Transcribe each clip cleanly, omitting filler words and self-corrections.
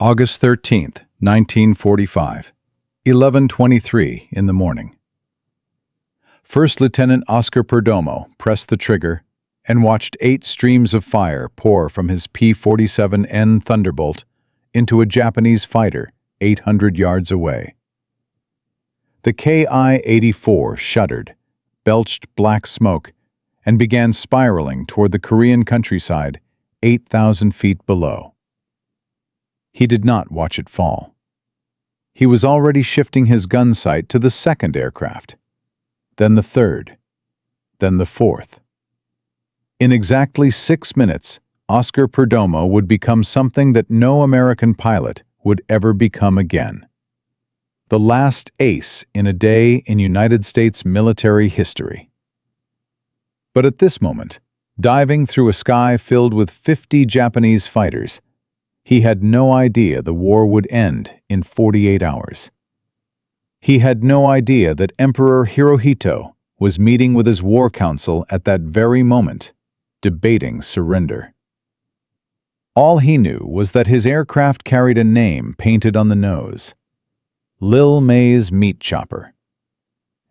August 13th, 1945, 11:23 in the morning. First Lieutenant Oscar Perdomo pressed the trigger and watched 8 streams of fire pour from his P-47 Thunderbolt into a Japanese fighter 800 yards away. The Ki-84 shuddered, belched black smoke, and began spiraling toward the Korean countryside 8,000 feet below. He did not watch it fall. He was already shifting his gun sight to the second aircraft, then the third, then the fourth. In exactly 6 minutes, Oscar Perdomo would become something that no American pilot would ever become again. The last ace in a day in United States military history. But at this moment, diving through a sky filled with 50 Japanese fighters, he had no idea the war would end in 48 hours. He had no idea that Emperor Hirohito was meeting with his war council at that very moment, debating surrender. All he knew was that his aircraft carried a name painted on the nose: Lil May's Meat Chopper.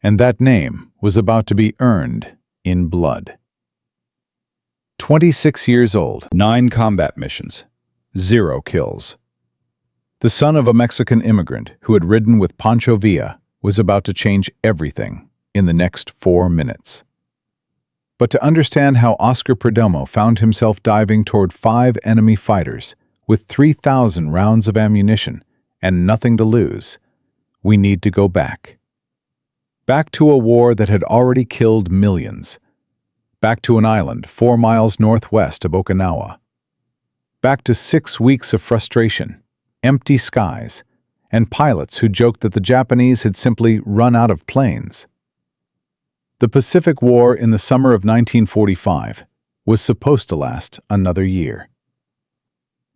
And that name was about to be earned in blood. 26 years old, 9 combat missions, 0 kills. The son of a Mexican immigrant who had ridden with Pancho Villa was about to change everything in the next 4 minutes. But to understand how Oscar Perdomo found himself diving toward 5 enemy fighters with 3,000 rounds of ammunition and nothing to lose, we need to go back. Back to a war that had already killed millions. Back to an island 4 miles northwest of Okinawa. Back to 6 weeks of frustration, empty skies, and pilots who joked that the Japanese had simply run out of planes. The Pacific War in the summer of 1945 was supposed to last another year.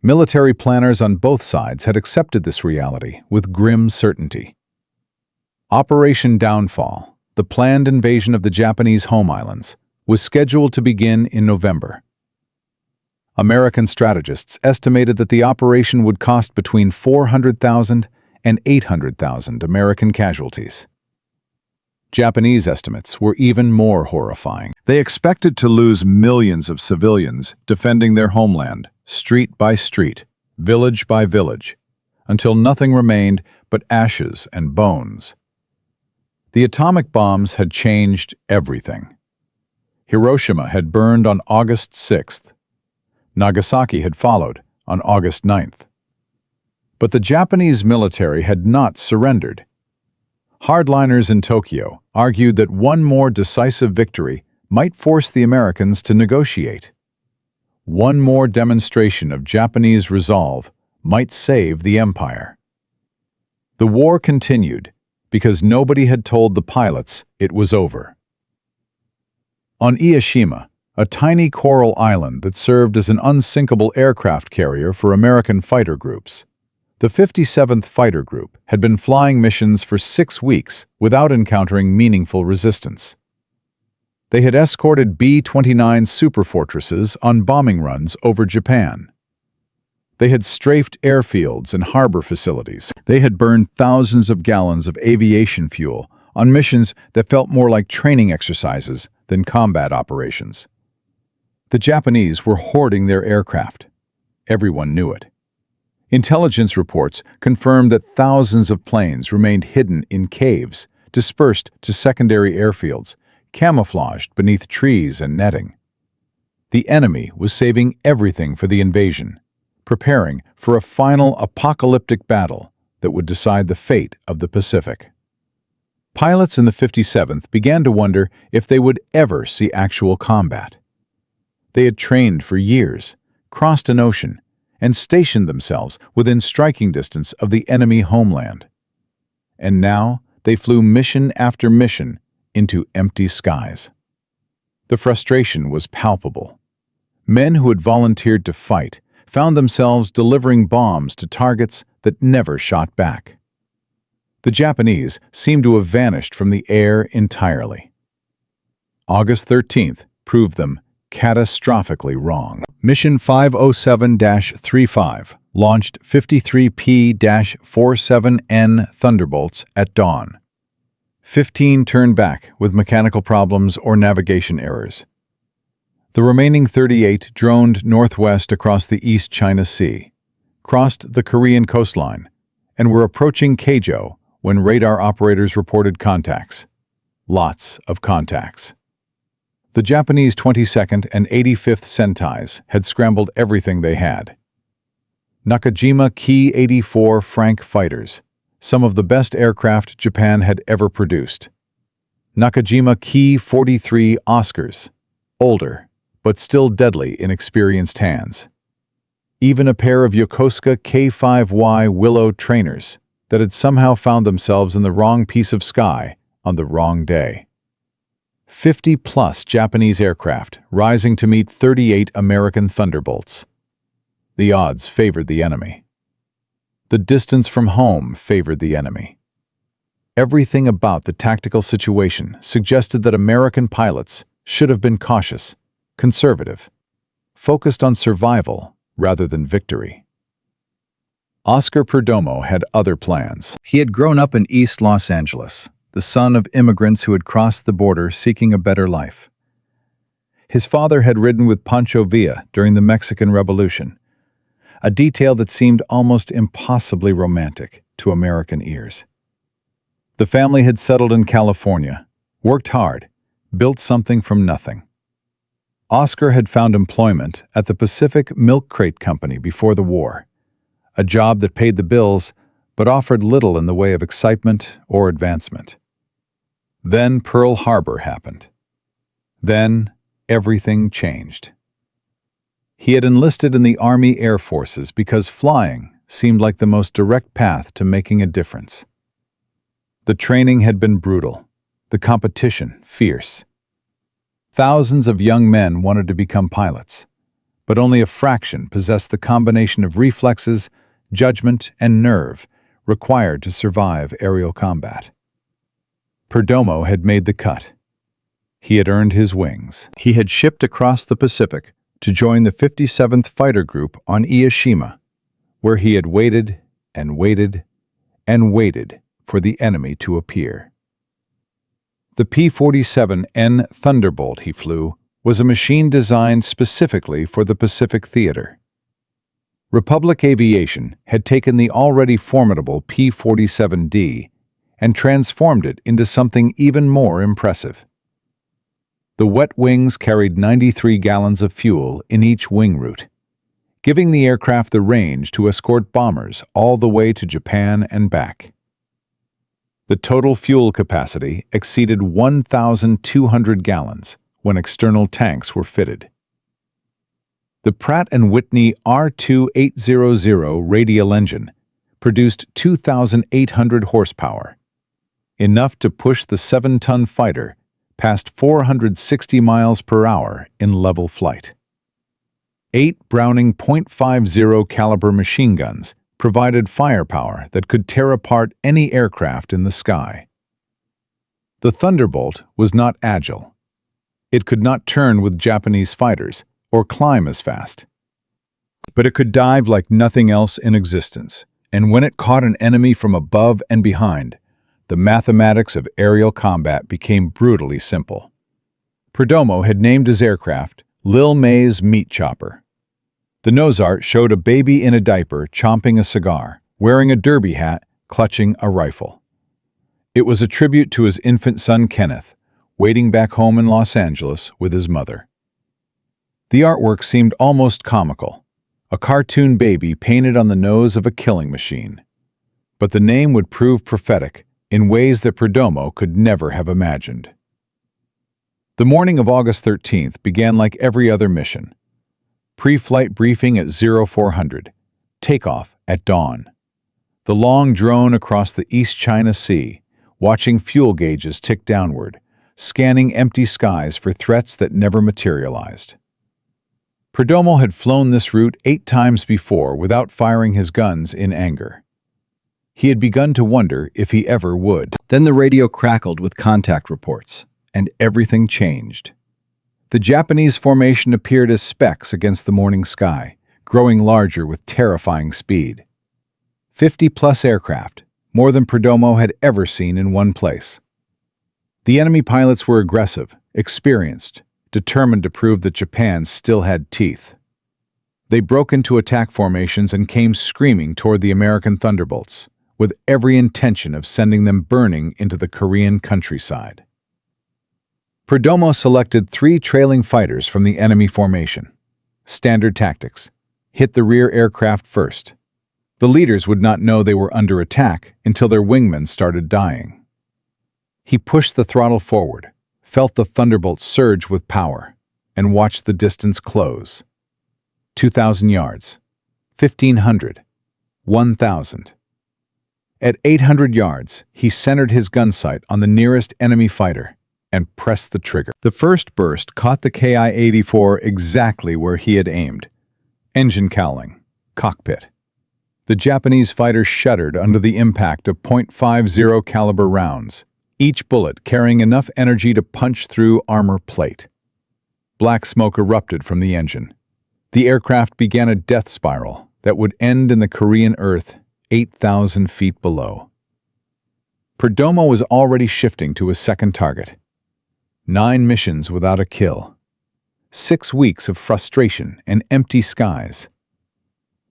Military planners on both sides had accepted this reality with grim certainty. Operation Downfall, the planned invasion of the Japanese home islands, was scheduled to begin in November. American strategists estimated that the operation would cost between 400,000 and 800,000 American casualties. Japanese estimates were even more horrifying. They expected to lose millions of civilians defending their homeland, street by street, village by village, until nothing remained but ashes and bones. The atomic bombs had changed everything. Hiroshima had burned on August 6th. Nagasaki had followed on August 9th. But the Japanese military had not surrendered. Hardliners in Tokyo argued that one more decisive victory might force the Americans to negotiate. One more demonstration of Japanese resolve might save the empire. The war continued because nobody had told the pilots it was over. On Ieshima, a tiny coral island that served as an unsinkable aircraft carrier for American fighter groups, the 57th Fighter Group had been flying missions for 6 weeks without encountering meaningful resistance. They had escorted B-29 superfortresses on bombing runs over Japan. They had strafed airfields and harbor facilities. They had burned thousands of gallons of aviation fuel on missions that felt more like training exercises than combat operations. The Japanese were hoarding their aircraft. Everyone knew it. Intelligence reports confirmed that thousands of planes remained hidden in caves, dispersed to secondary airfields, camouflaged beneath trees and netting. The enemy was saving everything for the invasion, preparing for a final apocalyptic battle that would decide the fate of the Pacific. Pilots in the 57th began to wonder if they would ever see actual combat. They had trained for years, crossed an ocean, and stationed themselves within striking distance of the enemy homeland. And now they flew mission after mission into empty skies. The frustration was palpable. Men who had volunteered to fight found themselves delivering bombs to targets that never shot back. The Japanese seemed to have vanished from the air entirely. August 13th proved them catastrophically wrong. Mission 507-35, launched 53 P-47N Thunderbolts at dawn. 15 turned back with mechanical problems or navigation errors. The remaining 38 droned northwest across the East China Sea, crossed the Korean coastline, and were approaching Keijo when radar operators reported contacts. Lots of contacts. The Japanese 22nd and 85th Sentais had scrambled everything they had. Nakajima Ki-84 Frank fighters, some of the best aircraft Japan had ever produced. Nakajima Ki-43 Oscars, older, but still deadly in experienced hands. Even a pair of Yokosuka K-5Y Willow trainers that had somehow found themselves in the wrong piece of sky on the wrong day. 50-plus Japanese aircraft rising to meet 38 American Thunderbolts. The odds favored the enemy. The distance from home favored the enemy. Everything about the tactical situation suggested that American pilots should have been cautious, conservative, focused on survival rather than victory. Oscar Perdomo had other plans. He had grown up in East Los Angeles, the son of immigrants who had crossed the border seeking a better life. His father had ridden with Pancho Villa during the Mexican Revolution, a detail that seemed almost impossibly romantic to American ears. The family had settled in California, worked hard, built something from nothing. Oscar had found employment at the Pacific Milk Crate Company before the war, a job that paid the bills but offered little in the way of excitement or advancement. Then Pearl Harbor happened. Then everything changed. He had enlisted in the Army Air Forces because flying seemed like the most direct path to making a difference. The training had been brutal, the competition fierce. Thousands of young men wanted to become pilots, but only a fraction possessed the combination of reflexes, judgment, and nerve required to survive aerial combat. Perdomo had made the cut. He had earned his wings. He had shipped across the Pacific to join the 57th Fighter Group on Ieshima, where he had waited and waited and waited for the enemy to appear. The P-47N Thunderbolt he flew was a machine designed specifically for the Pacific Theater. Republic Aviation had taken the already formidable P-47D and transformed it into something even more impressive. The wet wings carried 93 gallons of fuel in each wing root, giving the aircraft the range to escort bombers all the way to Japan and back. The total fuel capacity exceeded 1,200 gallons when external tanks were fitted. The Pratt & Whitney R2800 radial engine produced 2,800 horsepower, enough to push the 7-ton fighter past 460 miles per hour in level flight. 8 Browning .50 caliber machine guns provided firepower that could tear apart any aircraft in the sky. The Thunderbolt was not agile. It could not turn with Japanese fighters or climb as fast. But it could dive like nothing else in existence, and when it caught an enemy from above and behind, the mathematics of aerial combat became brutally simple. Perdomo had named his aircraft Lil May's Meat Chopper. The nose art showed a baby in a diaper chomping a cigar, wearing a derby hat, clutching a rifle. It was a tribute to his infant son Kenneth, waiting back home in Los Angeles with his mother. The artwork seemed almost comical, a cartoon baby painted on the nose of a killing machine. But the name would prove prophetic in ways that Perdomo could never have imagined. The morning of August 13th began like every other mission. Pre-flight briefing at 0400, takeoff at dawn. The long drone across the East China Sea, watching fuel gauges tick downward, scanning empty skies for threats that never materialized. Perdomo had flown this route 8 times before without firing his guns in anger. He had begun to wonder if he ever would. Then the radio crackled with contact reports, and everything changed. The Japanese formation appeared as specks against the morning sky, growing larger with terrifying speed. 50-plus aircraft, more than Perdomo had ever seen in one place. The enemy pilots were aggressive, experienced, determined to prove that Japan still had teeth. They broke into attack formations and came screaming toward the American Thunderbolts, with every intention of sending them burning into the Korean countryside. Perdomo selected 3 trailing fighters from the enemy formation. Standard tactics: hit the rear aircraft first. The leaders would not know they were under attack until their wingmen started dying. He pushed the throttle forward, felt the Thunderbolt surge with power, and watched the distance close. 2,000 yards, 1,500, 1,000. At 800 yards, he centered his gun sight on the nearest enemy fighter and pressed the trigger. The first burst caught the Ki-84 exactly where he had aimed. Engine cowling, cockpit. The Japanese fighter shuddered under the impact of .50 caliber rounds, each bullet carrying enough energy to punch through armor plate. Black smoke erupted from the engine. The aircraft began a death spiral that would end in the Korean earth 8,000 feet below. Perdomo was already shifting to his second target. 9 missions without a kill. 6 weeks of frustration and empty skies.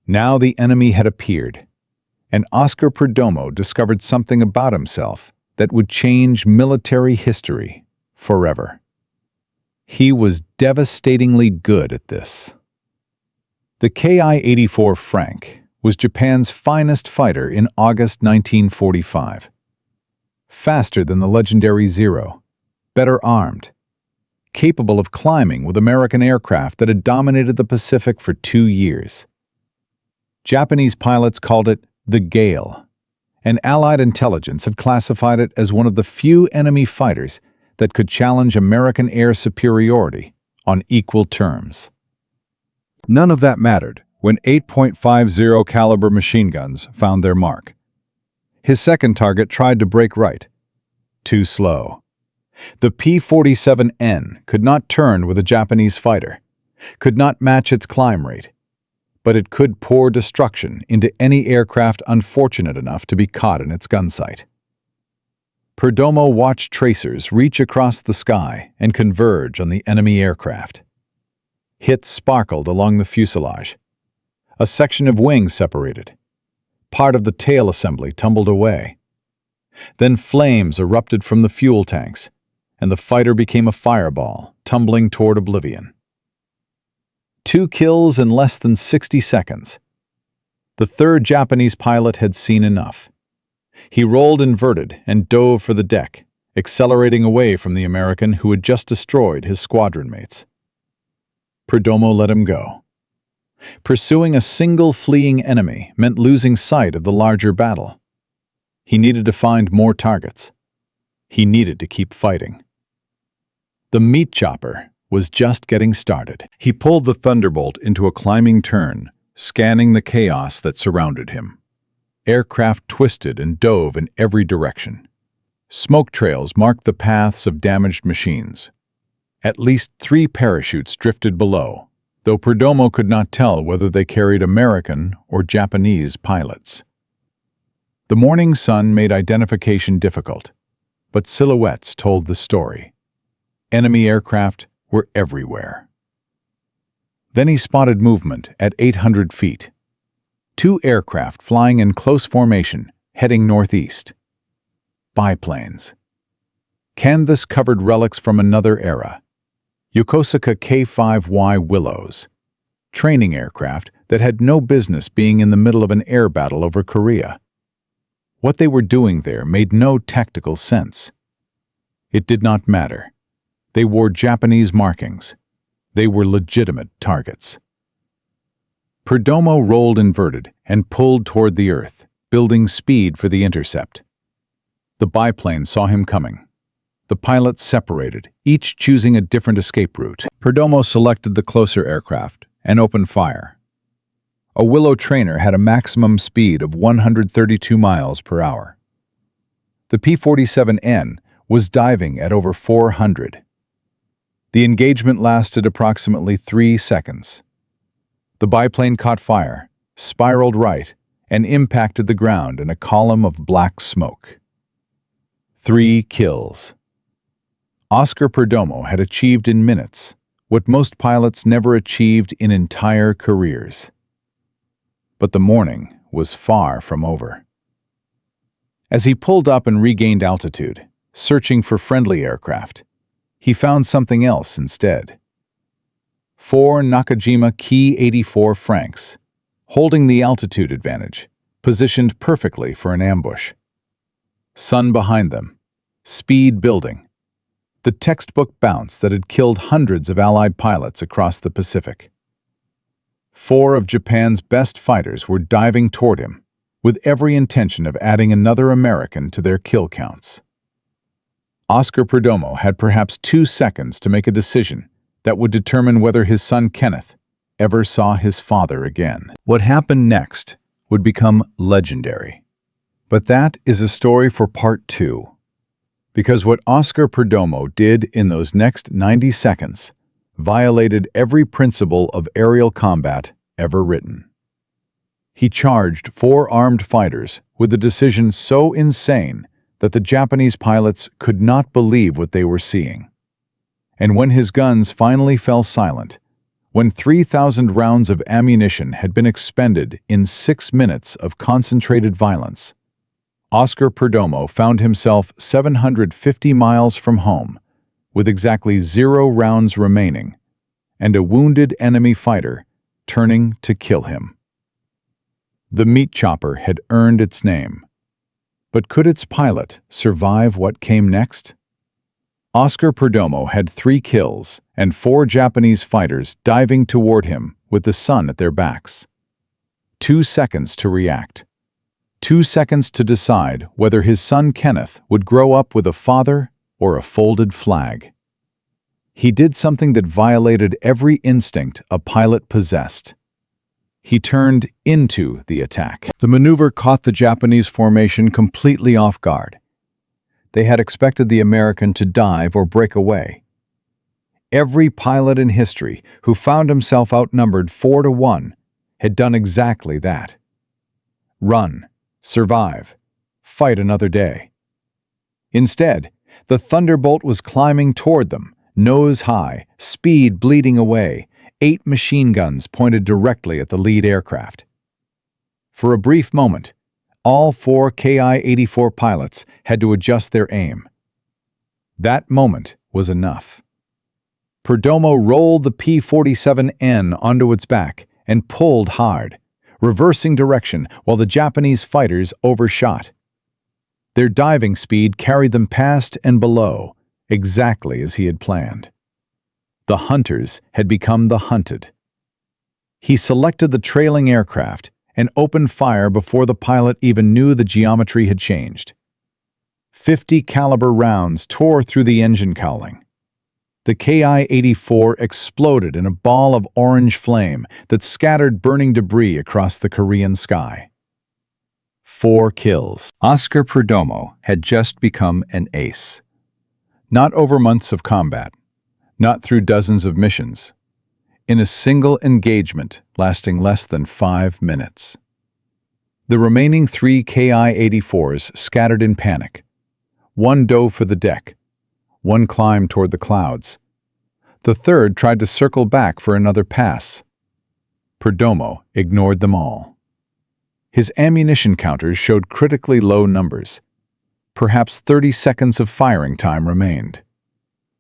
Now the enemy had appeared, and Oscar Perdomo discovered something about himself that would change military history forever. He was devastatingly good at this. The Ki-84 Frank was Japan's finest fighter in August 1945. Faster than the legendary Zero, better armed, capable of climbing with American aircraft that had dominated the Pacific for 2 years. Japanese pilots called it the Gale, and Allied intelligence had classified it as one of the few enemy fighters that could challenge American air superiority on equal terms. None of that mattered when 8.50 caliber machine guns found their mark. His second target tried to break right. Too slow. The P-47N could not turn with a Japanese fighter, could not match its climb rate, but it could pour destruction into any aircraft unfortunate enough to be caught in its gun sight. Perdomo watched tracers reach across the sky and converge on the enemy aircraft. Hits sparkled along the fuselage. A section of wing separated. Part of the tail assembly tumbled away. Then flames erupted from the fuel tanks, and the fighter became a fireball, tumbling toward oblivion. 2 kills in less than 60 seconds. The third Japanese pilot had seen enough. He rolled inverted and dove for the deck, accelerating away from the American who had just destroyed his squadron mates. Perdomo let him go. Pursuing a single fleeing enemy meant losing sight of the larger battle. He needed to find more targets. He needed to keep fighting. The meat chopper was just getting started. He pulled the Thunderbolt into a climbing turn, scanning the chaos that surrounded him. Aircraft twisted and dove in every direction. Smoke trails marked the paths of damaged machines. At least 3 parachutes drifted below, though Perdomo could not tell whether they carried American or Japanese pilots. The morning sun made identification difficult, but silhouettes told the story. Enemy aircraft were everywhere. Then he spotted movement at 800 feet. 2 aircraft flying in close formation, heading northeast. Biplanes. Canvas-covered relics from another era. Yokosuka K-5Y Willows. Training aircraft that had no business being in the middle of an air battle over Korea. What they were doing there made no tactical sense. It did not matter. They wore Japanese markings. They were legitimate targets. Perdomo rolled inverted and pulled toward the earth, building speed for the intercept. The biplane saw him coming. The pilots separated, each choosing a different escape route. Perdomo selected the closer aircraft and opened fire. A Willow trainer had a maximum speed of 132 miles per hour. The P-47N was diving at over 400. The engagement lasted approximately 3 seconds. The biplane caught fire, spiraled right, and impacted the ground in a column of black smoke. 3 kills. Oscar Perdomo had achieved in minutes what most pilots never achieved in entire careers. But the morning was far from over. As he pulled up and regained altitude, searching for friendly aircraft, he found something else instead. 4 Nakajima Ki-84 Franks, holding the altitude advantage, positioned perfectly for an ambush. Sun behind them, speed building, the textbook bounce that had killed hundreds of Allied pilots across the Pacific. 4 of Japan's best fighters were diving toward him, with every intention of adding another American to their kill counts. Oscar Perdomo had perhaps 2 seconds to make a decision that would determine whether his son Kenneth ever saw his father again. What happened next would become legendary. But that is a story for part 2. Because what Oscar Perdomo did in those next 90 seconds violated every principle of aerial combat ever written. He charged 4 armed fighters with a decision so insane that the Japanese pilots could not believe what they were seeing. And when his guns finally fell silent, when 3,000 rounds of ammunition had been expended in 6 minutes of concentrated violence, Oscar Perdomo found himself 750 miles from home, with exactly 0 rounds remaining, and a wounded enemy fighter turning to kill him. The meat chopper had earned its name, but could its pilot survive what came next? Oscar Perdomo had 3 kills and 4 Japanese fighters diving toward him with the sun at their backs. 2 seconds to react. 2 seconds to decide whether his son Kenneth would grow up with a father or a folded flag. He did something that violated every instinct a pilot possessed. He turned into the attack. The maneuver caught the Japanese formation completely off guard. They had expected the American to dive or break away. Every pilot in history who found himself outnumbered 4-1 had done exactly that. Run, survive, fight another day. Instead, the Thunderbolt was climbing toward them, nose high, speed bleeding away, 8 machine guns pointed directly at the lead aircraft. For a brief moment, all 4 Ki-84 pilots had to adjust their aim. That moment was enough. Perdomo rolled the P-47N onto its back and pulled hard, reversing direction while the Japanese fighters overshot. Their diving speed carried them past and below, exactly as he had planned. The hunters had become the hunted. He selected the trailing aircraft and opened fire before the pilot even knew the geometry had changed. 50 caliber rounds tore through the engine cowling. The Ki-84 exploded in a ball of orange flame that scattered burning debris across the Korean sky. 4 kills. Oscar Perdomo had just become an ace. Not over months of combat, not through dozens of missions, in a single engagement lasting less than 5 minutes. The remaining 3 Ki-84s scattered in panic. 1 dove for the deck. 1 climbed toward the clouds. The 3rd tried to circle back for another pass. Perdomo ignored them all. His ammunition counters showed critically low numbers. Perhaps 30 seconds of firing time remained.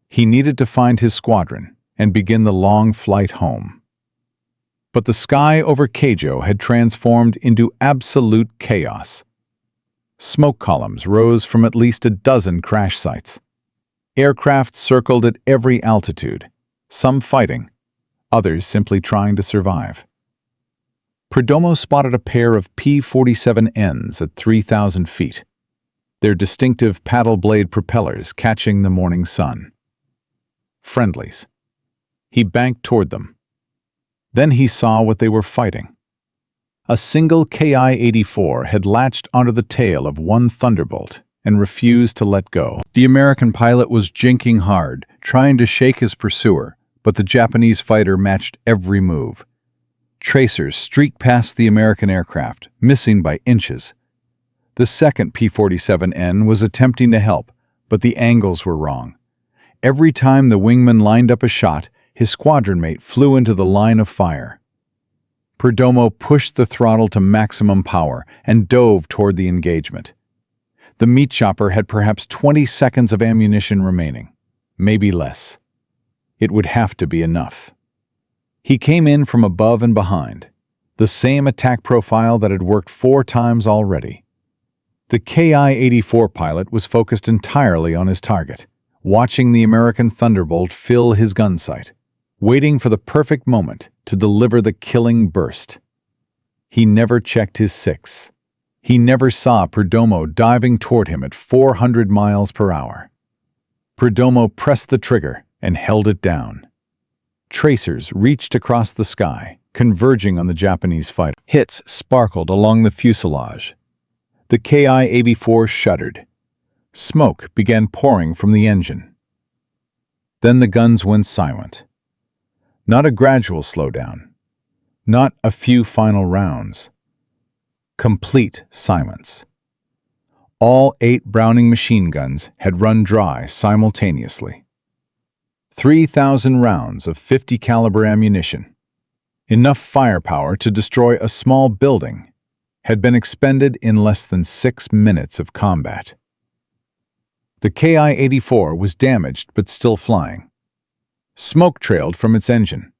He needed to find his squadron and begin the long flight home. But the sky over Keijo had transformed into absolute chaos. Smoke columns rose from at least a dozen crash sites. Aircraft circled at every altitude, some fighting, others simply trying to survive. Perdomo spotted a pair of P-47Ns at 3,000 feet, their distinctive paddle blade propellers catching the morning sun. Friendlies. He banked toward them. Then he saw what they were fighting. A single Ki-84 had latched onto the tail of 1 Thunderbolt and refused to let go. The American pilot was jinking hard, trying to shake his pursuer, but the Japanese fighter matched every move. Tracers streaked past the American aircraft, missing by inches. The second P-47N was attempting to help, but the angles were wrong. Every time the wingman lined up a shot, his squadron mate flew into the line of fire. Perdomo pushed the throttle to maximum power and dove toward the engagement. The meat chopper had perhaps 20 seconds of ammunition remaining, maybe less. It would have to be enough. He came in from above and behind, the same attack profile that had worked 4 times already. The Ki-84 pilot was focused entirely on his target, watching the American Thunderbolt fill his gun sight, waiting for the perfect moment to deliver the killing burst. He never checked his 6. He never saw Perdomo diving toward him at 400 miles per hour. Perdomo pressed the trigger and held it down. Tracers reached across the sky, converging on the Japanese fighter. Hits sparkled along the fuselage. The Ki-84 shuddered. Smoke began pouring from the engine. Then the guns went silent. Not a gradual slowdown. Not a few final rounds. Complete silence. All 8 Browning machine guns had run dry simultaneously. 3,000 rounds of 50 caliber ammunition, enough firepower to destroy a small building, had been expended in less than 6 minutes of combat. The Ki-84 was damaged but still flying. Smoke trailed from its engine,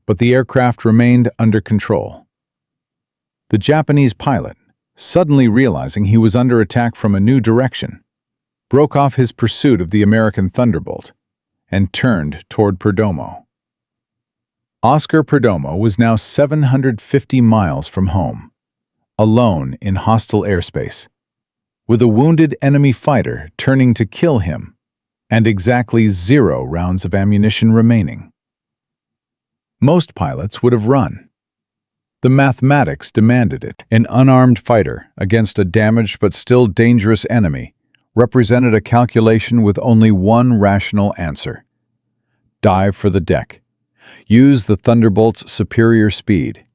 but the aircraft remained under control. The Japanese pilot, suddenly realizing he was under attack from a new direction, broke off his pursuit of the American Thunderbolt and turned toward Perdomo. Oscar Perdomo was now 750 miles from home, alone in hostile airspace, with a wounded enemy fighter turning to kill him and exactly 0 rounds of ammunition remaining. Most pilots would have run. The mathematics demanded it. An unarmed fighter against a damaged but still dangerous enemy represented a calculation with only one rational answer. Dive for the deck. Use the Thunderbolt's superior speed.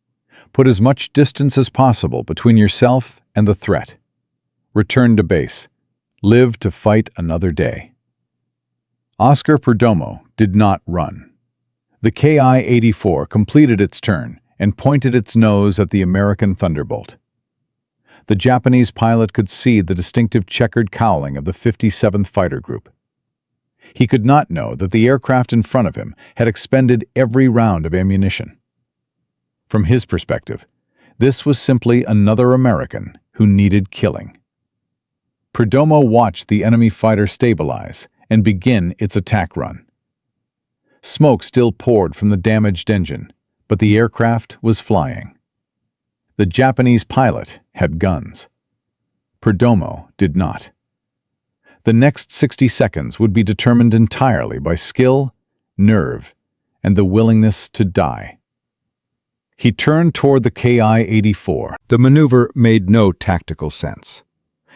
Put as much distance as possible between yourself and the threat. Return to base. Live to fight another day. Oscar Perdomo did not run. The Ki-84 completed its turn and pointed its nose at the American Thunderbolt. The Japanese pilot could see the distinctive checkered cowling of the 57th Fighter Group. He could not know that the aircraft in front of him had expended every round of ammunition. From his perspective, this was simply another American who needed killing. Perdomo watched the enemy fighter stabilize and begin its attack run. Smoke still poured from the damaged engine, but the aircraft was flying. The Japanese pilot had guns. Perdomo did not. The next 60 seconds would be determined entirely by skill, nerve, and the willingness to die. He turned toward the Ki-84. The maneuver made no tactical sense.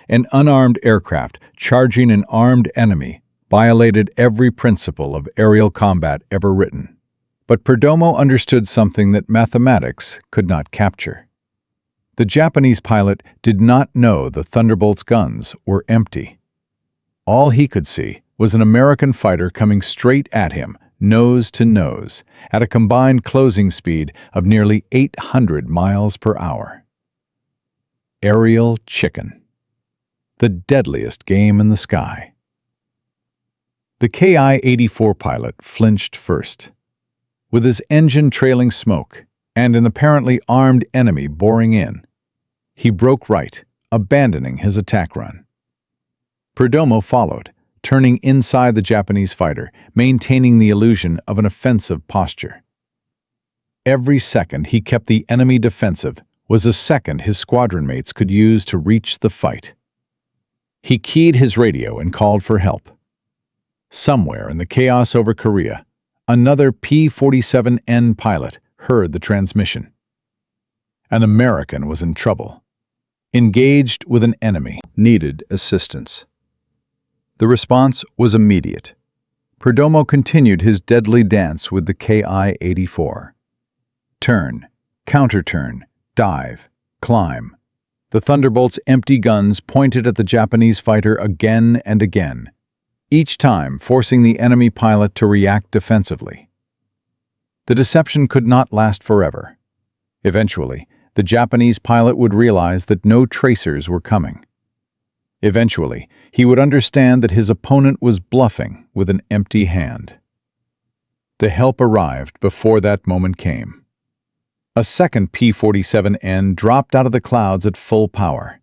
An unarmed aircraft charging an armed enemy violated every principle of aerial combat ever written. But Perdomo understood something that mathematics could not capture. The Japanese pilot did not know the Thunderbolt's guns were empty. All he could see was an American fighter coming straight at him, nose to nose, at a combined closing speed of nearly 800 miles per hour. Aerial chicken. The deadliest game in the sky. The Ki-84 pilot flinched first. With his engine trailing smoke and an apparently armed enemy boring in, he broke right, abandoning his attack run. Perdomo followed, turning inside the Japanese fighter, maintaining the illusion of an offensive posture. Every second he kept the enemy defensive was a second his squadron mates could use to reach the fight. He keyed his radio and called for help. Somewhere in the chaos over Korea, another P-47N pilot heard the transmission. An American was in trouble. Engaged with an enemy, needed assistance. The response was immediate. Perdomo continued his deadly dance with the Ki-84. Turn, Counterturn, dive, climb. The Thunderbolt's empty guns pointed at the Japanese fighter again and again, each time forcing the enemy pilot to react defensively. The deception could not last forever. Eventually, the Japanese pilot would realize that no tracers were coming. Eventually, he would understand that his opponent was bluffing with an empty hand. The help arrived before that moment came. A second P-47N dropped out of the clouds at full power.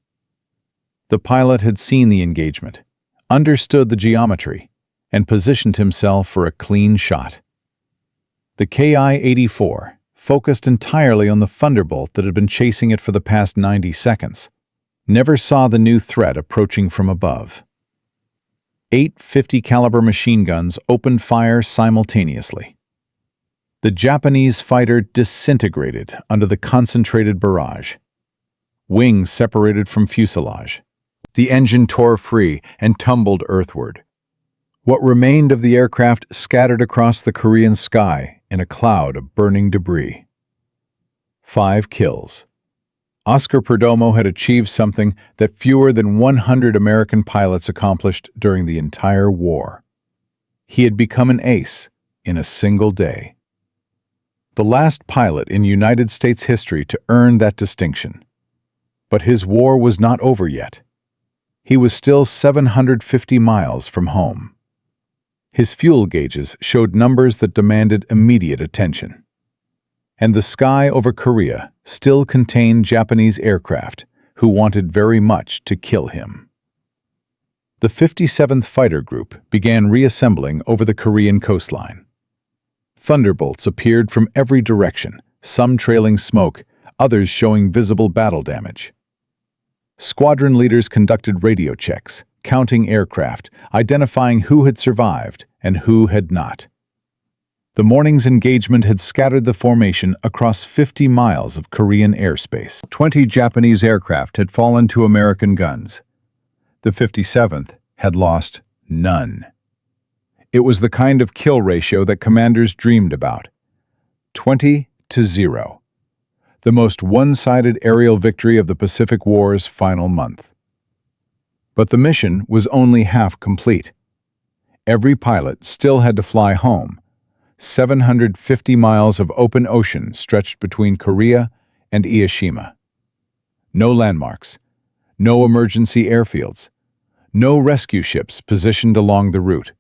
The pilot had seen the engagement, understood the geometry, and positioned himself for a clean shot. The Ki-84 focused entirely on the Thunderbolt that had been chasing it for the past 90 seconds, never saw the new threat approaching from above. 8 50-caliber machine guns opened fire simultaneously. The Japanese fighter disintegrated under the concentrated barrage. Wings separated from fuselage. The engine tore free and tumbled earthward. What remained of the aircraft scattered across the Korean sky in a cloud of burning debris. 5 kills. Oscar Perdomo had achieved something that fewer than 100 American pilots accomplished during the entire war. He had become an ace in a single day. The last pilot in United States history to earn that distinction. But his war was not over yet. He was still 750 miles from home. His fuel gauges showed numbers that demanded immediate attention. And the sky over Korea still contained Japanese aircraft who wanted very much to kill him. The 57th Fighter Group began reassembling over the Korean coastline. Thunderbolts appeared from every direction, some trailing smoke, others showing visible battle damage. Squadron leaders conducted radio checks, counting aircraft, identifying who had survived and who had not. The morning's engagement had scattered the formation across 50 miles of Korean airspace. 20 Japanese aircraft had fallen to American guns. The 57th had lost none. It was the kind of kill ratio that commanders dreamed about. 20-0. The most one-sided aerial victory of the Pacific War's final month. But the mission was only half complete. Every pilot still had to fly home. 750 miles of open ocean stretched between Korea and Ieshima. No landmarks, no emergency airfields, no rescue ships positioned along the route.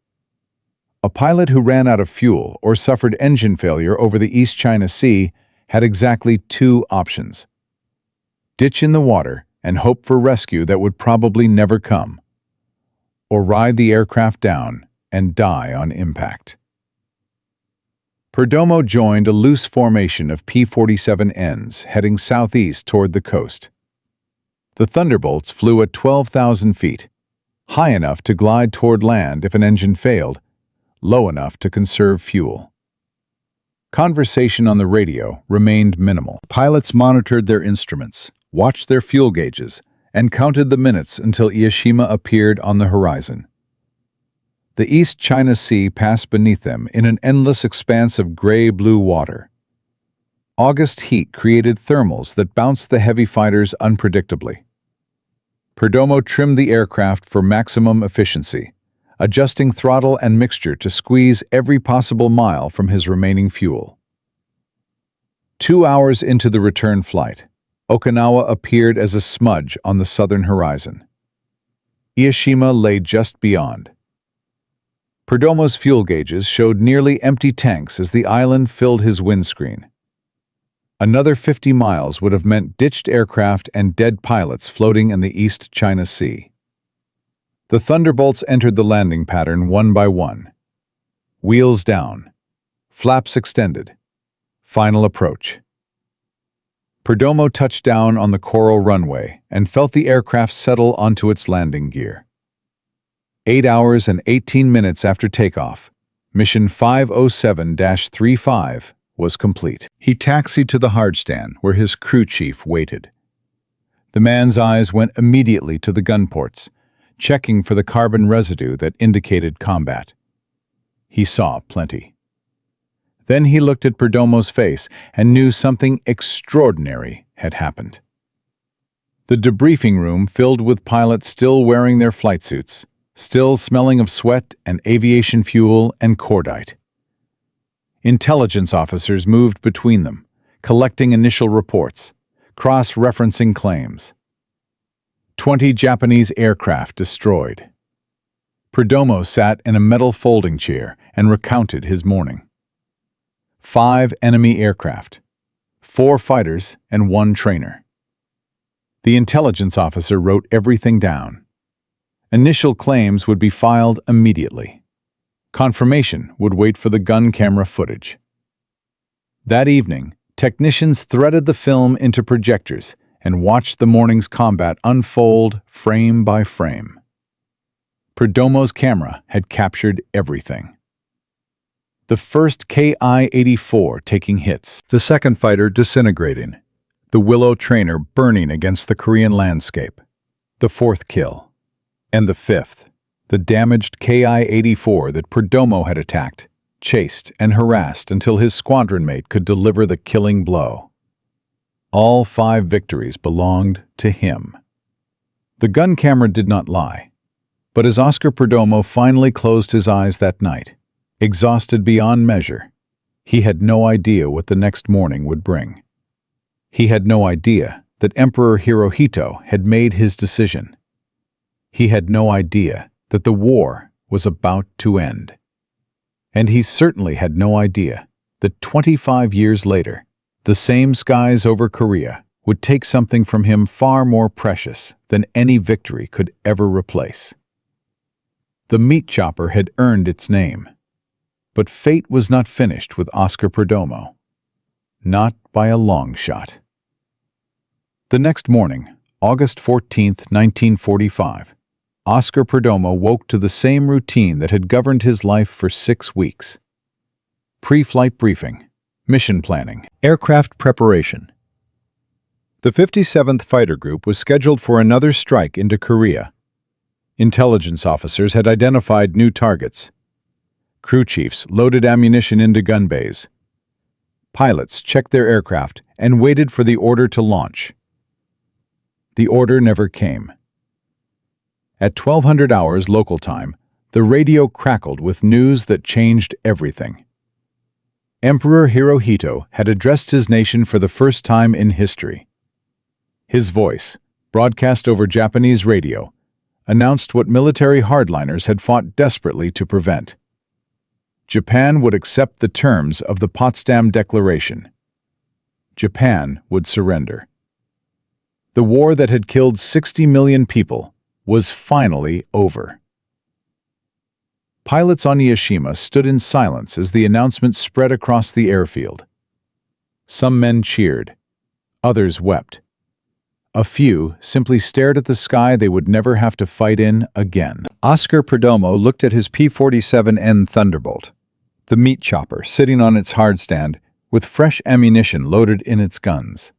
A pilot who ran out of fuel or suffered engine failure over the East China Sea had exactly 2 options. Ditch in the water and hope for rescue that would probably never come, or ride the aircraft down and die on impact. Perdomo joined a loose formation of P-47Ns heading southeast toward the coast. The Thunderbolts flew at 12,000 feet, high enough to glide toward land if an engine failed, low enough to conserve fuel. Conversation on the radio remained minimal. Pilots monitored their instruments, watched their fuel gauges, and counted the minutes until Ieshima appeared on the horizon. The East China Sea passed beneath them in an endless expanse of gray-blue water. August heat created thermals that bounced the heavy fighters unpredictably. Perdomo trimmed the aircraft for maximum efficiency, adjusting throttle and mixture to squeeze every possible mile from his remaining fuel. 2 hours into the return flight, Okinawa appeared as a smudge on the southern horizon. Ieshima lay just beyond. Perdomo's fuel gauges showed nearly empty tanks as the island filled his windscreen. Another 50 miles would have meant ditched aircraft and dead pilots floating in the East China Sea. The Thunderbolts entered the landing pattern one by one. Wheels down. Flaps extended. Final approach. Perdomo touched down on the coral runway and felt the aircraft settle onto its landing gear. 8 hours and 18 minutes after takeoff, Mission 507-35 was complete. He taxied to the hardstand where his crew chief waited. The man's eyes went immediately to the gun ports, checking for the carbon residue that indicated combat. He saw plenty. Then he looked at Perdomo's face and knew something extraordinary had happened. The debriefing room filled with pilots still wearing their flight suits, still smelling of sweat and aviation fuel and cordite. Intelligence officers moved between them, collecting initial reports, cross-referencing claims. 20 Japanese aircraft destroyed. Perdomo sat in a metal folding chair and recounted his morning. 5 enemy aircraft, 4 fighters and 1 trainer. The intelligence officer wrote everything down. Initial claims would be filed immediately. Confirmation would wait for the gun camera footage. That evening, technicians threaded the film into projectors and watched the morning's combat unfold frame by frame. Perdomo's camera had captured everything. The first Ki-84 taking hits, the second fighter disintegrating, the Willow trainer burning against the Korean landscape, the 4th kill, and the 5th, the damaged Ki-84 that Perdomo had attacked, chased and harassed until his squadron mate could deliver the killing blow. All 5 victories belonged to him. The gun camera did not lie, but as Oscar Perdomo finally closed his eyes that night, exhausted beyond measure, he had no idea what the next morning would bring. He had no idea that Emperor Hirohito had made his decision. He had no idea that the war was about to end. And he certainly had no idea that 25 years later, the same skies over Korea would take something from him far more precious than any victory could ever replace. The meat chopper had earned its name, but fate was not finished with Oscar Perdomo. Not by a long shot. The next morning, August 14, 1945, Oscar Perdomo woke to the same routine that had governed his life for 6 weeks. Pre-flight briefing, mission planning, aircraft preparation. The 57th Fighter Group was scheduled for another strike into Korea. Intelligence officers had identified new targets. Crew chiefs loaded ammunition into gun bays. Pilots checked their aircraft and waited for the order to launch. The order never came. At 1200 hours local time, the radio crackled with news that changed everything. Emperor Hirohito had addressed his nation for the first time in history. His voice, broadcast over Japanese radio, announced what military hardliners had fought desperately to prevent. Japan would accept the terms of the Potsdam Declaration. Japan would surrender. The war that had killed 60 million people was finally over. Pilots on Yashima stood in silence as the announcement spread across the airfield. Some men cheered. Others wept. A few simply stared at the sky they would never have to fight in again. Oscar Perdomo looked at his P-47 Thunderbolt, the meat chopper sitting on its hardstand with fresh ammunition loaded in its guns.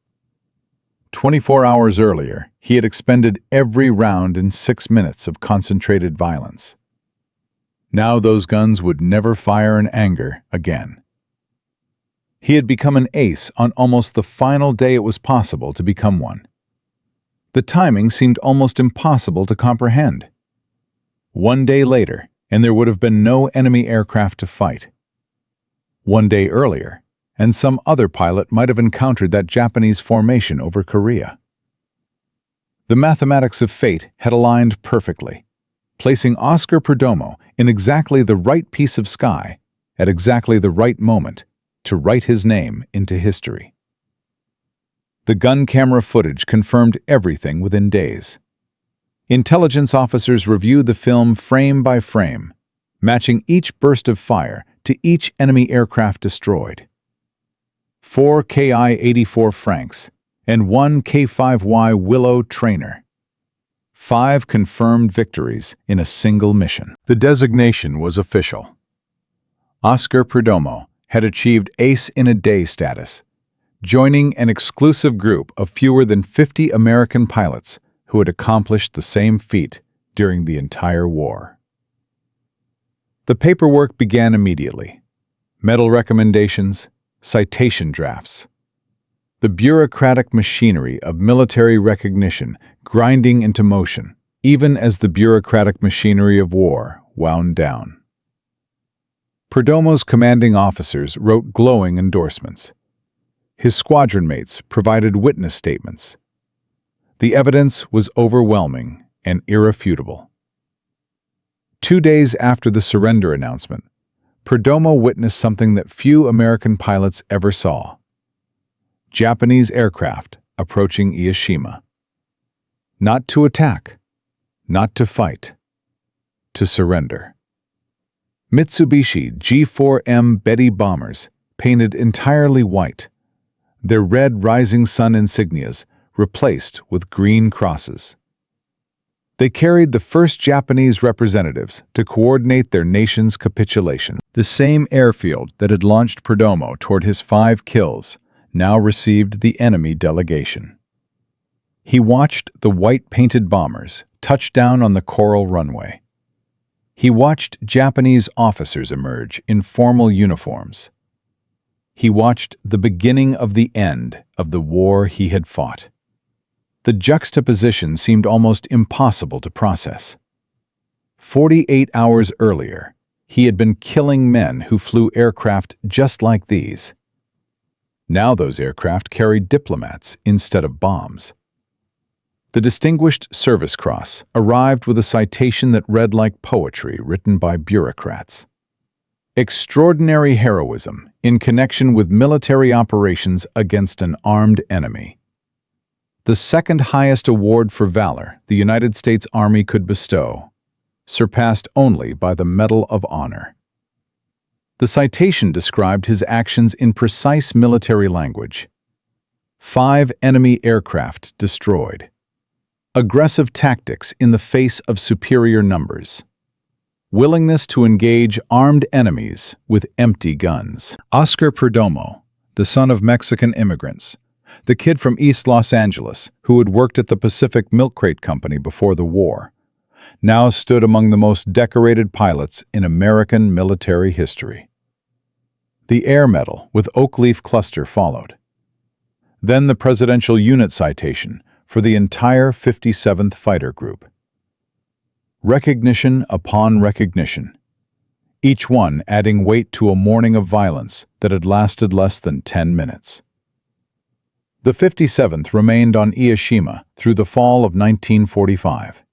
24 hours earlier, he had expended every round in 6 minutes of concentrated violence. Now those guns would never fire in anger again. He had become an ace on almost the final day it was possible to become one. The timing seemed almost impossible to comprehend. 1 day later, and there would have been no enemy aircraft to fight. 1 day earlier, and some other pilot might have encountered that Japanese formation over Korea. The mathematics of fate had aligned perfectly, placing Oscar Perdomo in exactly the right piece of sky at exactly the right moment to write his name into history. The gun camera footage confirmed everything within days. Intelligence officers reviewed the film frame by frame, matching each burst of fire to each enemy aircraft destroyed. 4 Ki-84 Franks and 1 K-5Y Willow trainer. 5 confirmed victories in a single mission. The designation was official. Oscar Perdomo had achieved Ace in a Day status, joining an exclusive group of fewer than 50 American pilots who had accomplished the same feat during the entire war. The paperwork began immediately. Medal recommendations, citation drafts. The bureaucratic machinery of military recognition grinding into motion, even as the bureaucratic machinery of war wound down. Perdomo's commanding officers wrote glowing endorsements. His squadron mates provided witness statements. The evidence was overwhelming and irrefutable. 2 days after the surrender announcement, Perdomo witnessed something that few American pilots ever saw: Japanese aircraft approaching Ieshima. Not to attack, not to fight, to surrender. Mitsubishi G4M Betty bombers, painted entirely white, their red rising sun insignias replaced with green crosses. They carried the first Japanese representatives to coordinate their nation's capitulation. The same airfield that had launched Perdomo toward his 5 kills now received the enemy delegation. He watched the white-painted bombers touch down on the coral runway. He watched Japanese officers emerge in formal uniforms. He watched the beginning of the end of the war he had fought. The juxtaposition seemed almost impossible to process. 48 hours earlier, he had been killing men who flew aircraft just like these. Now those aircraft carried diplomats instead of bombs. The Distinguished Service Cross arrived with a citation that read like poetry written by bureaucrats. Extraordinary heroism in connection with military operations against an armed enemy. The second highest award for valor the United States Army could bestow, surpassed only by the Medal of Honor. The citation described his actions in precise military language. 5 enemy aircraft destroyed. Aggressive tactics in the face of superior numbers. Willingness to engage armed enemies with empty guns. Oscar Perdomo, the son of Mexican immigrants, the kid from East Los Angeles who had worked at the Pacific Milk Crate Company before the war, now stood among the most decorated pilots in American military history. The Air Medal with Oak Leaf Cluster followed. Then the Presidential Unit Citation for the entire 57th Fighter Group. Recognition upon recognition, each one adding weight to a morning of violence that had lasted less than 10 minutes. The 57th remained on Ieshima through the fall of 1945.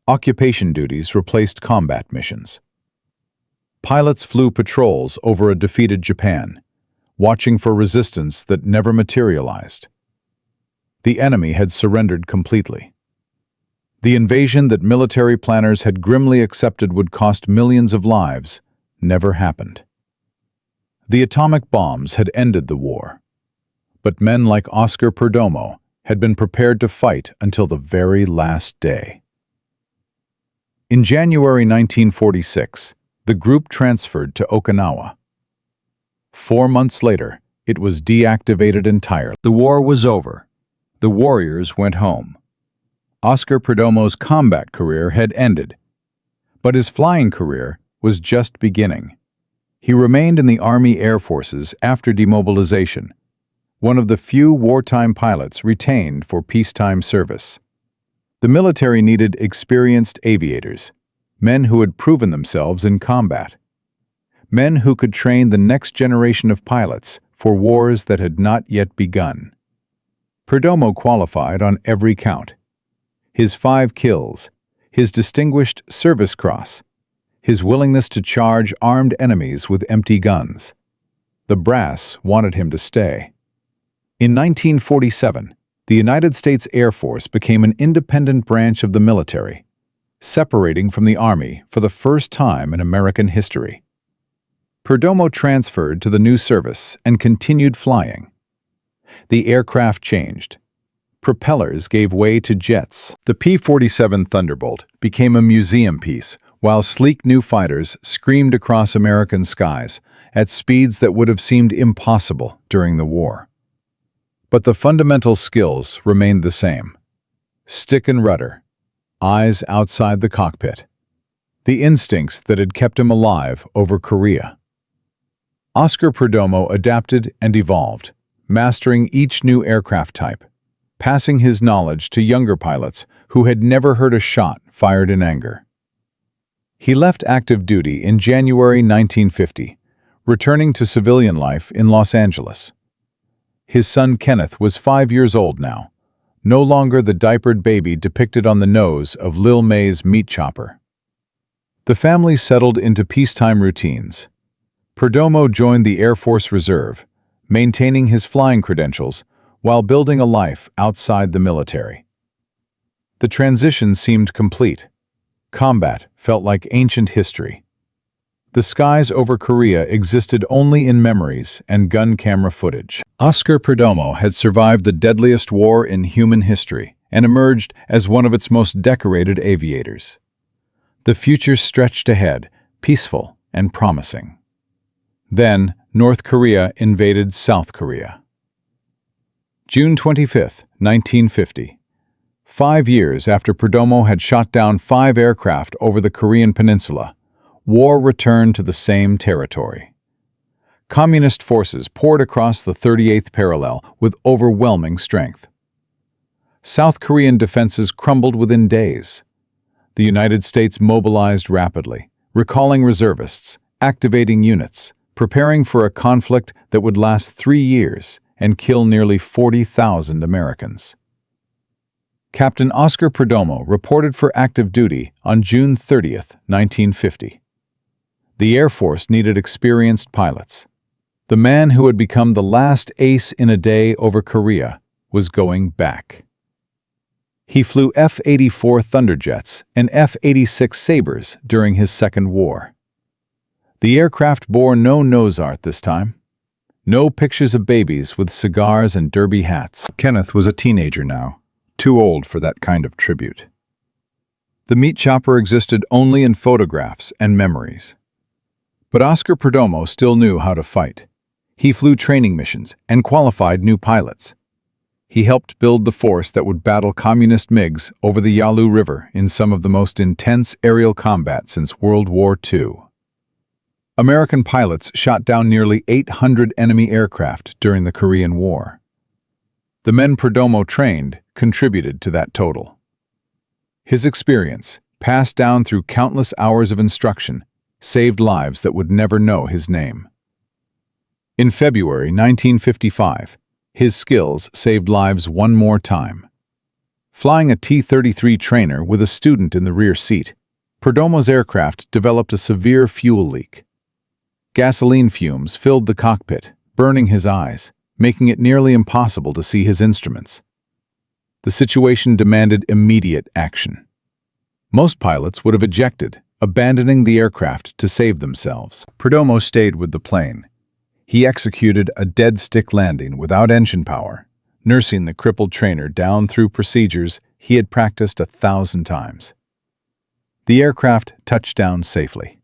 Occupation duties replaced combat missions. Pilots flew patrols over a defeated Japan, watching for resistance that never materialized. The enemy had surrendered completely. The invasion that military planners had grimly accepted would cost millions of lives never happened. The atomic bombs had ended the war, but men like Oscar Perdomo had been prepared to fight until the very last day. In January 1946, the group transferred to Okinawa. 4 months later, it was deactivated entirely. The war was over. The warriors went home. Oscar Perdomo's combat career had ended, but his flying career was just beginning. He remained in the Army Air Forces after demobilization, one of the few wartime pilots retained for peacetime service. The military needed experienced aviators, men who had proven themselves in combat, men who could train the next generation of pilots for wars that had not yet begun. Perdomo qualified on every count. His 5 kills, his Distinguished Service Cross, his willingness to charge armed enemies with empty guns. The brass wanted him to stay. In 1947, the United States Air Force became an independent branch of the military, separating from the Army for the first time in American history. Perdomo transferred to the new service and continued flying. The aircraft changed. Propellers gave way to jets. The P-47 Thunderbolt became a museum piece, while sleek new fighters screamed across American skies at speeds that would have seemed impossible during the war. But the fundamental skills remained the same. Stick and rudder, eyes outside the cockpit. The instincts that had kept him alive over Korea. Oscar Perdomo adapted and evolved, mastering each new aircraft type, passing his knowledge to younger pilots who had never heard a shot fired in anger. He left active duty in January 1950, returning to civilian life in Los Angeles. His son Kenneth was 5 years old now, no longer the diapered baby depicted on the nose of Lil May's meat chopper. The family settled into peacetime routines. Perdomo joined the Air Force Reserve, maintaining his flying credentials while building a life outside the military. The transition seemed complete. Combat felt like ancient history. The skies over Korea existed only in memories and gun camera footage. Oscar Perdomo had survived the deadliest war in human history and emerged as one of its most decorated aviators. The future stretched ahead, peaceful and promising. Then, North Korea invaded South Korea. June 25, 1950. 5 years after Perdomo had shot down 5 aircraft over the Korean peninsula, war returned to the same territory. Communist forces poured across the 38th parallel with overwhelming strength. South Korean defenses crumbled within days. The United States mobilized rapidly, recalling reservists, activating units, preparing for a conflict that would last 3 years and kill nearly 40,000 Americans. Captain Oscar Perdomo reported for active duty on June 30, 1950. The Air Force needed experienced pilots. The man who had become the last ace in a day over Korea was going back. He flew F-84 Thunderjets and F-86 Sabres during his second war. The aircraft bore no nose art this time. No pictures of babies with cigars and derby hats. Kenneth was a teenager now, too old for that kind of tribute. The meat chopper existed only in photographs and memories. But Oscar Perdomo still knew how to fight. He flew training missions and qualified new pilots. He helped build the force that would battle communist MiGs over the Yalu River in some of the most intense aerial combat since World War II. American pilots shot down nearly 800 enemy aircraft during the Korean War. The men Perdomo trained contributed to that total. His experience, passed down through countless hours of instruction, saved lives that would never know his name. In February 1955, his skills saved lives one more time. Flying a T-33 trainer with a student in the rear seat, Perdomo's aircraft developed a severe fuel leak. Gasoline fumes filled the cockpit, burning his eyes, making it nearly impossible to see his instruments. The situation demanded immediate action. Most pilots would have ejected, abandoning the aircraft to save themselves. Perdomo stayed with the plane. He executed a dead-stick landing without engine power, nursing the crippled trainer down through procedures he had practiced 1,000 times. The aircraft touched down safely.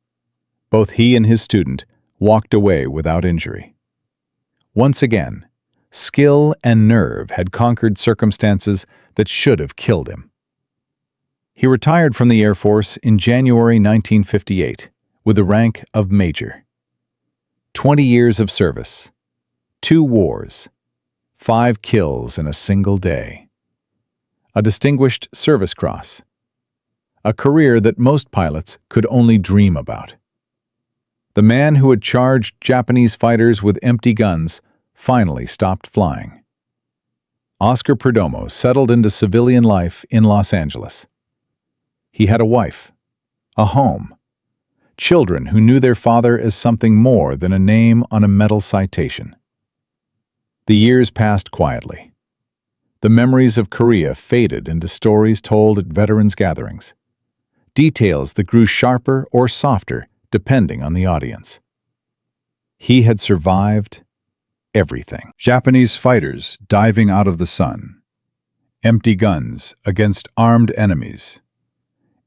Both he and his student walked away without injury. Once again, skill and nerve had conquered circumstances that should have killed him. He retired from the Air Force in January 1958 with the rank of Major. 20 years of service, 2 wars, 5 kills in a single day. A Distinguished Service Cross. A career that most pilots could only dream about. The man who had charged Japanese fighters with empty guns finally stopped flying. Oscar Perdomo settled into civilian life in Los Angeles. He had a wife, a home, children who knew their father as something more than a name on a medal citation. The years passed quietly. The memories of Korea faded into stories told at veterans' gatherings, details that grew sharper or softer depending on the audience. He had survived everything. Japanese fighters diving out of the sun. Empty guns against armed enemies.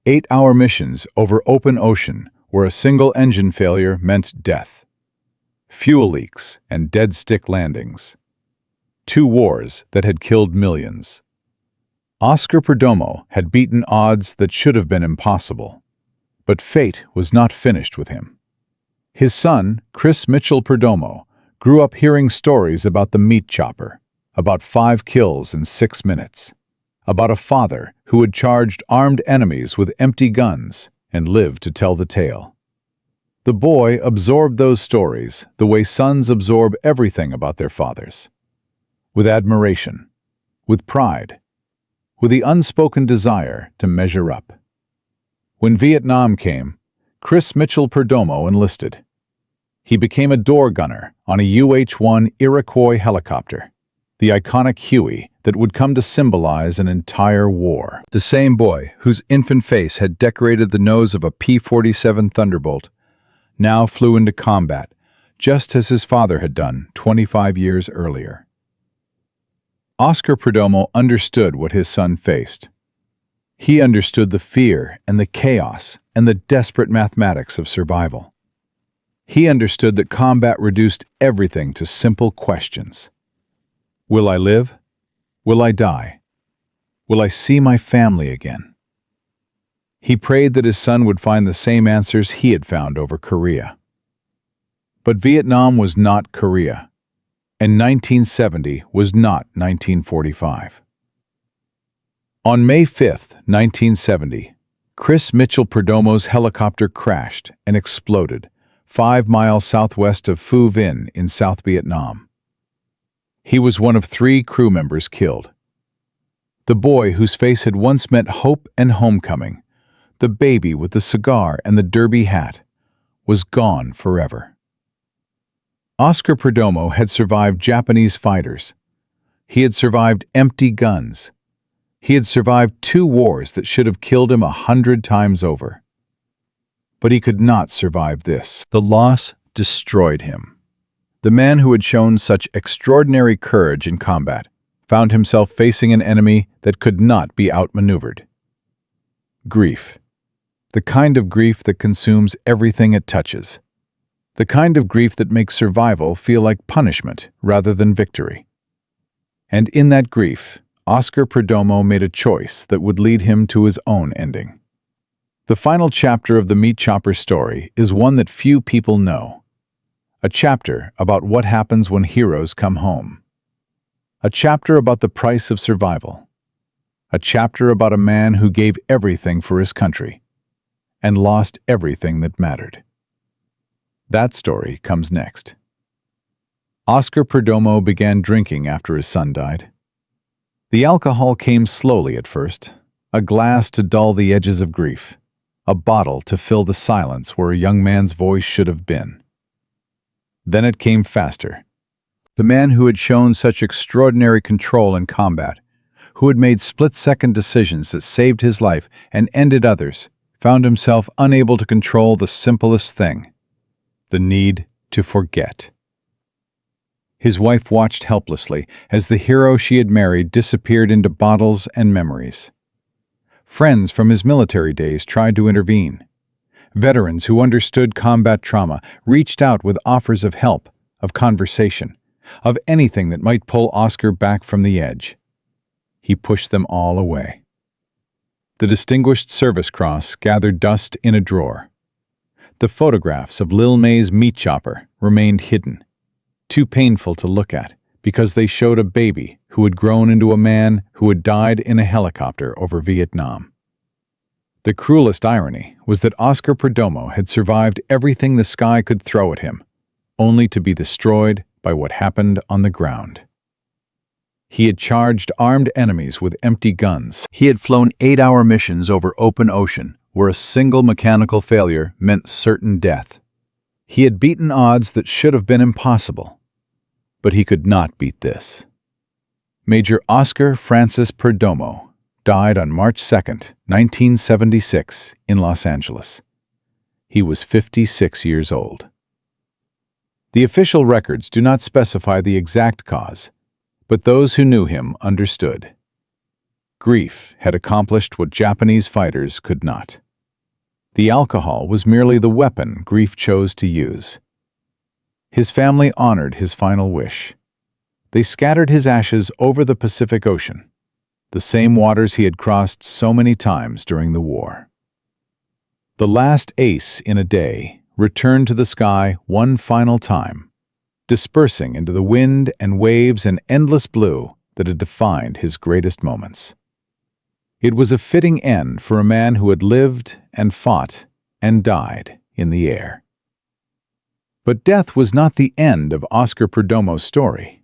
8-hour missions over open ocean where a single engine failure meant death. Fuel leaks and dead-stick landings. 2 wars that had killed millions. Oscar Perdomo had beaten odds that should have been impossible. But fate was not finished with him. His son, Chris Mitchell Perdomo, grew up hearing stories about the meat chopper, about 5 kills in 6 minutes, about a father who had charged armed enemies with empty guns and lived to tell the tale. The boy absorbed those stories the way sons absorb everything about their fathers, with admiration, with pride, with the unspoken desire to measure up. When Vietnam came, Chris Mitchell Perdomo enlisted. He became a door gunner on a UH-1 Iroquois helicopter, the iconic Huey that would come to symbolize an entire war. The same boy whose infant face had decorated the nose of a P-47 Thunderbolt now flew into combat, just as his father had done 25 years earlier. Oscar Perdomo understood what his son faced. He understood the fear and the chaos and the desperate mathematics of survival. He understood that combat reduced everything to simple questions. Will I live? Will I die? Will I see my family again? He prayed that his son would find the same answers he had found over Korea. But Vietnam was not Korea, and 1970 was not 1945. On May 5, 1970, Chris Mitchell Perdomo's helicopter crashed and exploded 5 miles southwest of Phu Vinh in South Vietnam. He was one of 3 crew members killed. The boy whose face had once meant hope and homecoming, the baby with the cigar and the derby hat, was gone forever. Oscar Perdomo had survived Japanese fighters. He had survived empty guns. He had survived 2 wars that should have killed him 100 times over. But he could not survive this. The loss destroyed him. The man who had shown such extraordinary courage in combat found himself facing an enemy that could not be outmaneuvered. Grief. The kind of grief that consumes everything it touches. The kind of grief that makes survival feel like punishment rather than victory. And in that grief, Oscar Perdomo made a choice that would lead him to his own ending. The final chapter of the meat chopper story is one that few people know. A chapter about what happens when heroes come home. A chapter about the price of survival. A chapter about a man who gave everything for his country and lost everything that mattered. That story comes next. Oscar Perdomo began drinking after his son died. The alcohol came slowly at first, a glass to dull the edges of grief, a bottle to fill the silence where a young man's voice should have been. Then it came faster. The man who had shown such extraordinary control in combat, who had made split-second decisions that saved his life and ended others, found himself unable to control the simplest thing, the need to forget. His wife watched helplessly as the hero she had married disappeared into bottles and memories. Friends from his military days tried to intervene. Veterans who understood combat trauma reached out with offers of help, of conversation, of anything that might pull Oscar back from the edge. He pushed them all away. The Distinguished Service Cross gathered dust in a drawer. The photographs of Lil May's meat chopper remained hidden, too painful to look at because they showed a baby who had grown into a man who had died in a helicopter over Vietnam. The cruelest irony was that Oscar Perdomo had survived everything the sky could throw at him, only to be destroyed by what happened on the ground. He had charged armed enemies with empty guns. He had flown 8-hour missions over open ocean, where a single mechanical failure meant certain death. He had beaten odds that should have been impossible. But he could not beat this. Major Oscar Francis Perdomo died on March 2, 1976, in Los Angeles. He was 56 years old. The official records do not specify the exact cause, but those who knew him understood. Grief had accomplished what Japanese fighters could not. The alcohol was merely the weapon grief chose to use. His family honored his final wish. They scattered his ashes over the Pacific Ocean, the same waters he had crossed so many times during the war. The last ace in a day returned to the sky one final time, dispersing into the wind and waves and endless blue that had defined his greatest moments. It was a fitting end for a man who had lived and fought and died in the air. But death was not the end of Oscar Perdomo's story.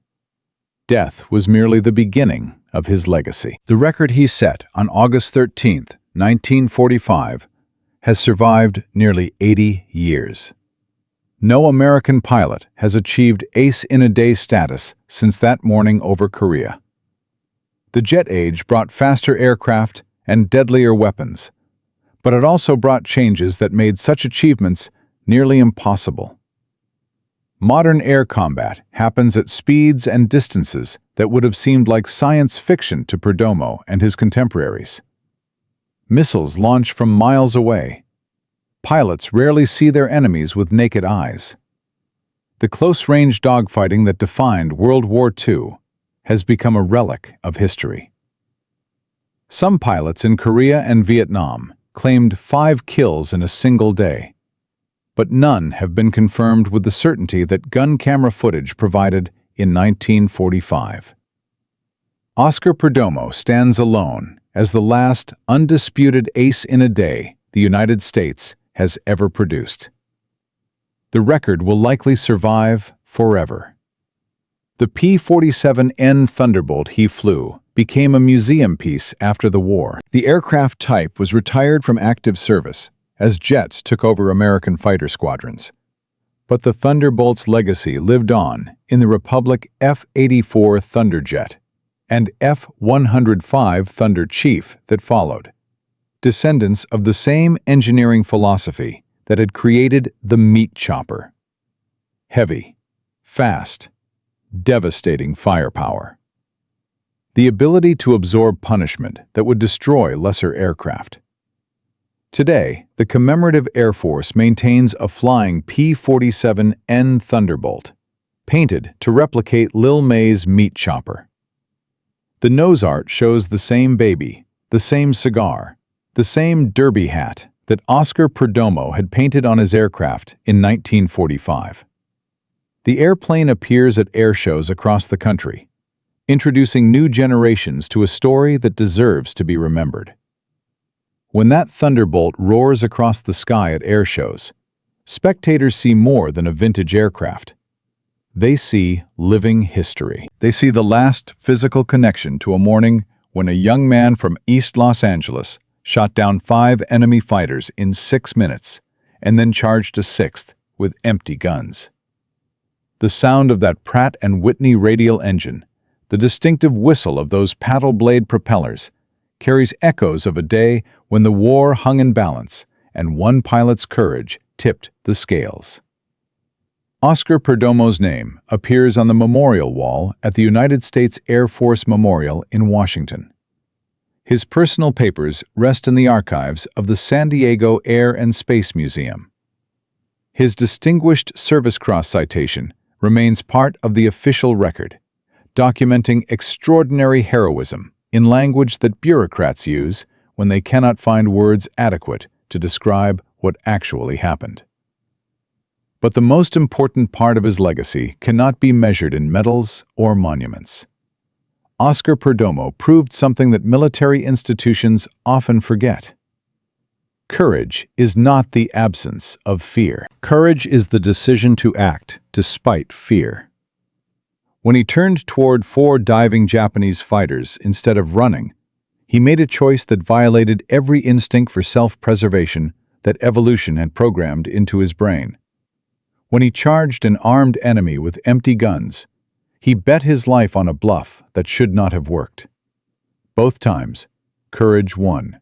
Death was merely the beginning of his legacy. The record he set on August 13, 1945, has survived nearly 80 years. No American pilot has achieved ace-in-a-day status since that morning over Korea. The jet age brought faster aircraft and deadlier weapons, but it also brought changes that made such achievements nearly impossible. Modern air combat happens at speeds and distances that would have seemed like science fiction to Perdomo and his contemporaries. Missiles launch from miles away. Pilots rarely see their enemies with naked eyes. The close-range dogfighting that defined World War II has become a relic of history. Some pilots in Korea and Vietnam claimed 5 kills in a single day, but none have been confirmed with the certainty that gun camera footage provided in 1945. Oscar Perdomo stands alone as the last undisputed ace in a day the United States has ever produced. The record will likely survive forever. The P-47 Thunderbolt he flew became a museum piece after the war. The aircraft type was retired from active service as jets took over American fighter squadrons. But the Thunderbolt's legacy lived on in the Republic F-84 Thunderjet and F-105 Thunder Chief that followed, descendants of the same engineering philosophy that had created the meat chopper. Heavy, fast, devastating firepower. The ability to absorb punishment that would destroy lesser aircraft. Today, the commemorative Air Force maintains a flying P-47 Thunderbolt, painted to replicate Lil May's meat chopper. The nose art shows the same baby, the same cigar, the same derby hat that Oscar Perdomo had painted on his aircraft in 1945. The airplane appears at air shows across the country, introducing new generations to a story that deserves to be remembered. When that Thunderbolt roars across the sky at air shows, spectators see more than a vintage aircraft. They see living history. They see the last physical connection to a morning when a young man from East Los Angeles shot down 5 enemy fighters in 6 minutes and then charged a 6th with empty guns. The sound of that Pratt & Whitney radial engine, the distinctive whistle of those paddle blade propellers, carries echoes of a day when the war hung in balance and one pilot's courage tipped the scales. Oscar Perdomo's name appears on the memorial wall at the United States Air Force Memorial in Washington. His personal papers rest in the archives of the San Diego Air and Space Museum. His Distinguished Service Cross citation remains part of the official record, documenting extraordinary heroism in language that bureaucrats use when they cannot find words adequate to describe what actually happened. But the most important part of his legacy cannot be measured in medals or monuments. Oscar Perdomo proved something that military institutions often forget. Courage is not the absence of fear. Courage is the decision to act despite fear. When he turned toward 4 diving Japanese fighters instead of running, he made a choice that violated every instinct for self-preservation that evolution had programmed into his brain. When he charged an armed enemy with empty guns, he bet his life on a bluff that should not have worked. Both times, courage won.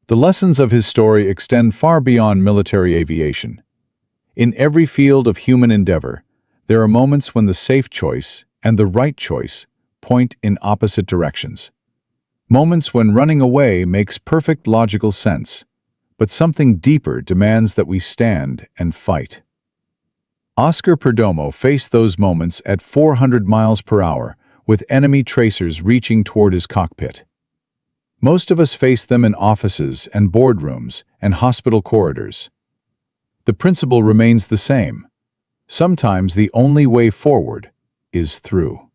The lessons of his story extend far beyond military aviation. In every field of human endeavor, there are moments when the safe choice and the right choice point in opposite directions. Moments when running away makes perfect logical sense, but something deeper demands that we stand and fight. Oscar Perdomo faced those moments at 400 miles per hour, with enemy tracers reaching toward his cockpit. Most of us face them in offices and boardrooms and hospital corridors. The principle remains the same. Sometimes the only way forward is through.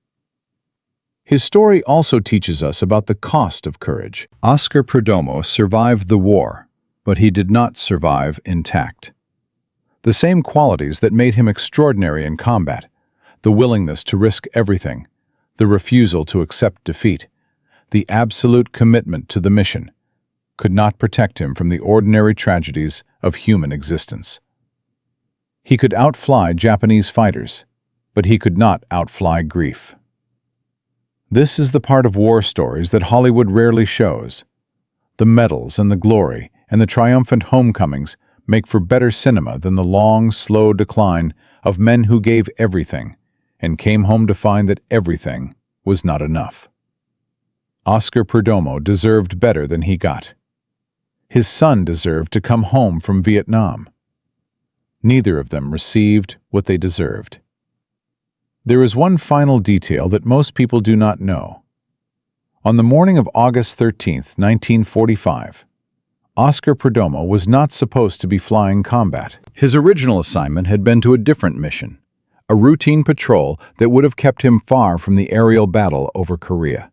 His story also teaches us about the cost of courage. Oscar Perdomo survived the war, but he did not survive intact. The same qualities that made him extraordinary in combat, the willingness to risk everything, the refusal to accept defeat, the absolute commitment to the mission, could not protect him from the ordinary tragedies of human existence. He could outfly Japanese fighters, but he could not outfly grief. This is the part of war stories that Hollywood rarely shows. The medals and the glory and the triumphant homecomings make for better cinema than the long, slow decline of men who gave everything and came home to find that everything was not enough. Oscar Perdomo deserved better than he got. His son deserved to come home from Vietnam. Neither of them received what they deserved. There is one final detail that most people do not know. On the morning of August 13, 1945, Oscar Perdomo was not supposed to be flying combat. His original assignment had been to a different mission, a routine patrol that would have kept him far from the aerial battle over Korea.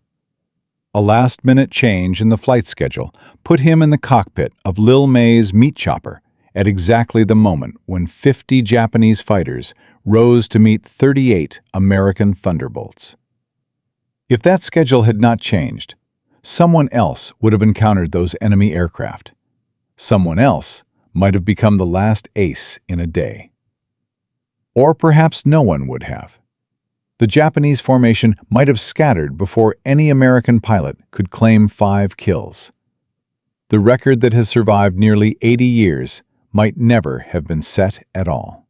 A last-minute change in the flight schedule put him in the cockpit of Lil May's meat chopper at exactly the moment when 50 Japanese fighters rose to meet 38 American Thunderbolts. If that schedule had not changed, someone else would have encountered those enemy aircraft. Someone else might have become the last ace in a day. Or perhaps no one would have. The Japanese formation might have scattered before any American pilot could claim 5 kills. The record that has survived nearly 80 years might never have been set at all.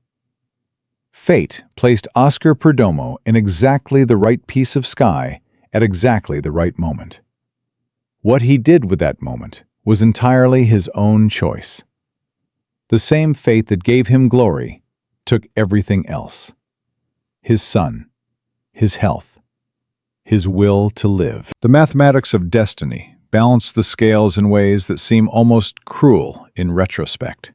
Fate placed Oscar Perdomo in exactly the right piece of sky at exactly the right moment. What he did with that moment was entirely his own choice. The same fate that gave him glory took everything else. His son, his health, his will to live. The mathematics of destiny balance the scales in ways that seem almost cruel in retrospect.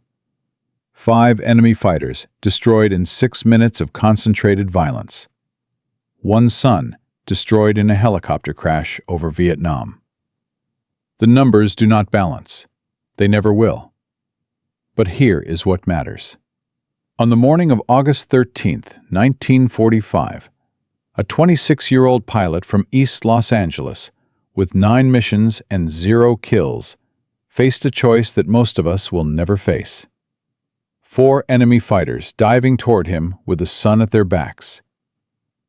5 enemy fighters destroyed in 6 minutes of concentrated violence. 1 son destroyed in a helicopter crash over Vietnam. The numbers do not balance. They never will. But here is what matters. On the morning of August 13, 1945, a 26-year-old pilot from East Los Angeles, with 9 missions and 0 kills, faced a choice that most of us will never face. 4 enemy fighters diving toward him with the sun at their backs.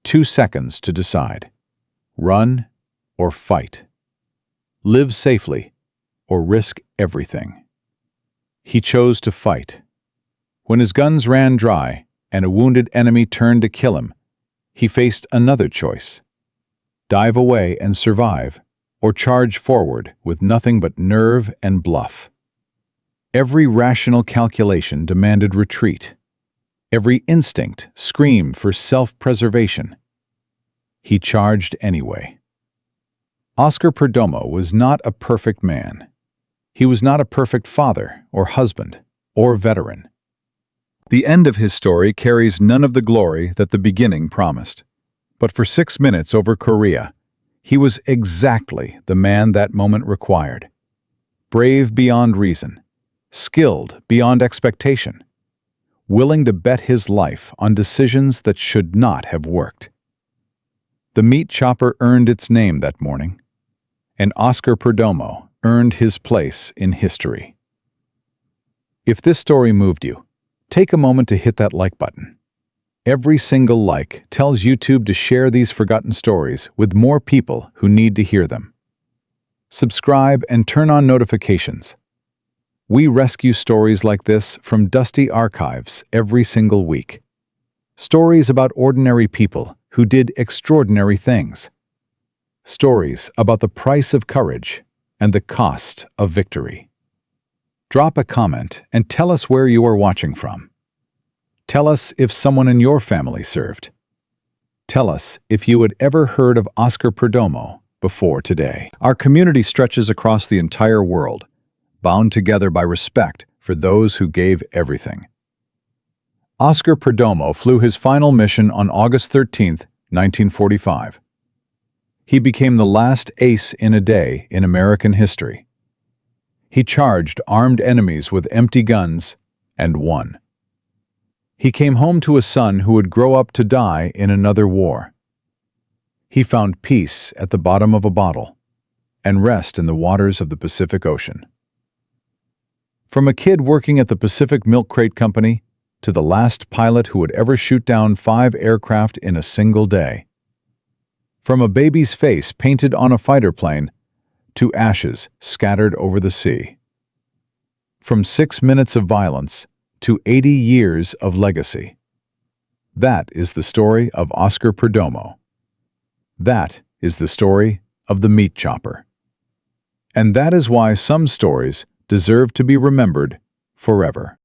2 seconds to decide. Run or fight. Live safely or risk everything. He chose to fight. When his guns ran dry and a wounded enemy turned to kill him, he faced another choice: dive away and survive, or charge forward with nothing but nerve and bluff. Every rational calculation demanded retreat. Every instinct screamed for self-preservation. He charged anyway. Oscar Perdomo was not a perfect man. He was not a perfect father or husband or veteran. The end of his story carries none of the glory that the beginning promised. But for 6 minutes over Korea, he was exactly the man that moment required. Brave beyond reason, skilled beyond expectation, willing to bet his life on decisions that should not have worked. The meat chopper earned its name that morning, and Oscar Perdomo earned his place in history. If this story moved you, take a moment to hit that like button. Every single like tells YouTube to share these forgotten stories with more people who need to hear them. Subscribe and turn on notifications. We rescue stories like this from dusty archives every single week. Stories about ordinary people who did extraordinary things. Stories about the price of courage and the cost of victory. Drop a comment and tell us where you are watching from. Tell us if someone in your family served. Tell us if you had ever heard of Oscar Perdomo before today. Our community stretches across the entire world, bound together by respect for those who gave everything. Oscar Perdomo flew his final mission on August 13, 1945. He became the last ace in a day in American history. He charged armed enemies with empty guns and won. He came home to a son who would grow up to die in another war. He found peace at the bottom of a bottle and rest in the waters of the Pacific Ocean. From a kid working at the Pacific Milk Crate Company to the last pilot who would ever shoot down 5 aircraft in a single day. From a baby's face painted on a fighter plane to ashes scattered over the sea. From 6 minutes of violence to 80 years of legacy. That is the story of Oscar Perdomo. That is the story of the meat chopper. And that is why some stories deserve to be remembered forever.